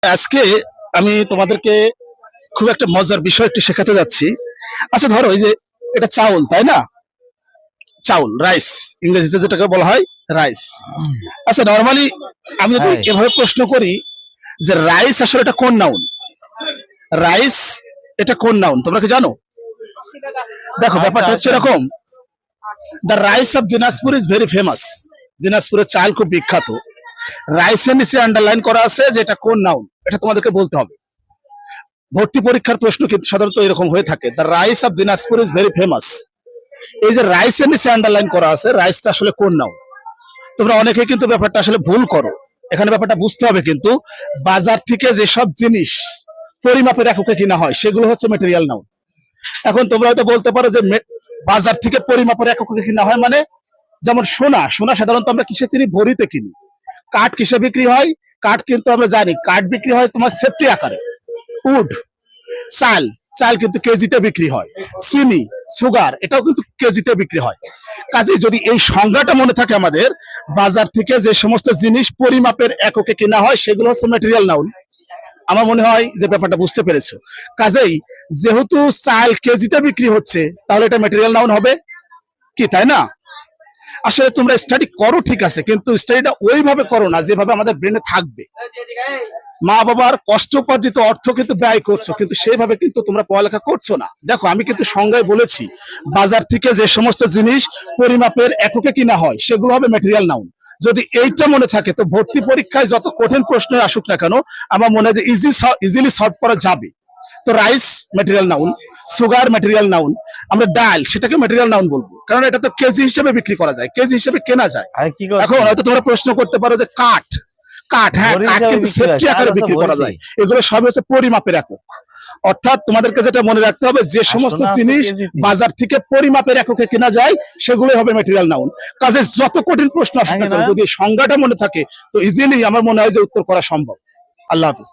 আজকে আমি তোমাদেরকে খুব একটা মজার বিষয় একটু শেখাতে যাচ্ছি। আচ্ছা ধরো এই যে এটা চাউল, তাই না? চাউল, রাইস, ইংরেজিতে যেটাকে বলা হয় রাইস। আচ্ছা নরমালি আমি যদি হ্যাঁ, এভাবে প্রশ্ন করি যে রাইস আসলে এটা কোন নাউন, রাইস এটা কোন নাউন, তোমরা কি জানো? দেখো আচ্ছা ব্যাপারটা হচ্ছে আচ্ছা এরকম, the rice of Dinajpur is very famous. দিনাজপুরের চাল খুব বিখ্যাত। রাইসের নিচে আন্ডারলাইন করা আছে যে এটা কোন নাউন, এটা তোমাদেরকে বলতে হবে। ভর্তি পরীক্ষার প্রশ্ন কিন্তু সাধারণত এরকম হয়ে থাকে, the rice of Dinajpur is very famous. এই যে রাইসের নিচে আন্ডারলাইন করা আছে, রাইসটা আসলে কোন নাউন? তোমরা অনেকে কিন্তু ব্যাপারটা আসলে ভুল করো। এখানে ব্যাপারটা বুঝতে হবে কিন্তু, বাজার থেকে যেসব জিনিস পরিমাপের এককে কিনা হয় সেগুলো হচ্ছে মেটেরিয়াল নাউন। এখন তোমরা হয়তো বলতে পারো যে বাজার থেকে পরিমাপের এককে কিনা হয় মানে, যেমন সোনা, সোনা সাধারণত আমরা কিসে চিনি? ভরিতে কিনি। কাঠ কিসে বিক্রি হয়? কাঠ কিন্তু আমরা জানি কাঠ বিক্রি হয় তোমার সেফটি আকারে, উড। চাল, চাল কিন্তু কেজিতে বিক্রি হয়। চিনি, সুগার, এটাও কিন্তু কেজিতে বিক্রি হয়। কাজে যদি এই সংজ্ঞাটা মনে থাকে আমাদের, বাজার থেকে যে সমস্ত জিনিস পরিমাপের এককে কেনা হয় সেগুলো হচ্ছে ম্যাটেরিয়াল নাউন। আমার মনে হয় যে ব্যাপারটা বুঝতে পেরেছো। কাজেই যেহেতু চাল কেজিতে বিক্রি হচ্ছে, তাহলে এটা ম্যাটেরিয়াল নাউন হবে কি, তাই না? আসলে তোমরা স্টাডি করো ঠিক আছে, কিন্তু স্টাডিটা ওইভাবে করো না যেভাবে আমাদের ব্রেনে থাকবে। মা বাবার কষ্ট উপার্জিত অর্থ কিন্তু ব্যয় করছো, কিন্তু সেইভাবে কিন্তু তোমরা পড়ালেখা করছো না। দেখো আমি কিন্তু সংজ্ঞায় বলেছি, বাজার থেকে যে সমস্ত জিনিস পরিমাপের এককে কিনা হয় সেগুলো হবে ম্যাটেরিয়াল নাউন। যদি এইটা মনে থাকে তো ভর্তি পরীক্ষায় যত কঠিন প্রশ্ন আসুক না কেন, আমার মনে হয় যে ইজিলি সলভ করা যাবে। তো rice material noun, sugar material noun, আমরা ডাল সেটাকে ম্যাটেরিয়াল নাউন বলবো, কারণ এটা তো কেজি হিসেবে বিক্রি করা যায়, কেজি হিসেবে কেনা যায়। আরে কি এখন করছেন? হয়তো তোমরা প্রশ্ন করতে পারো যে কাঠ, কাঠ, হ্যাঁ বড়ি কাঠ হিসাবে কিন্তু বিক্রি হয়, সেফটি চাল আকারে তো বিক্রি করা বড়িতে। যায়। এগুলো সব হচ্ছে পরিমাপের একক। অর্থাৎ তোমাদেরকে যেটা মনে রাখতে হবে, যে আর সমস্ত সোনা আছে জিনিস কেজিতে। বাজার থেকে পরিমাপের এককে কেনা যায় সেগুলোই হবে ম্যাটেরিয়াল নাউন। কাজে যত কঠিন প্রশ্ন আসুক না নাকি কেন, নয়ন? যদি এই সংজ্ঞাটা মনে থাকে তো ইজিলি আমার মনে হয় যে উত্তর করা সম্ভব। আল্লাহ হাফিজ।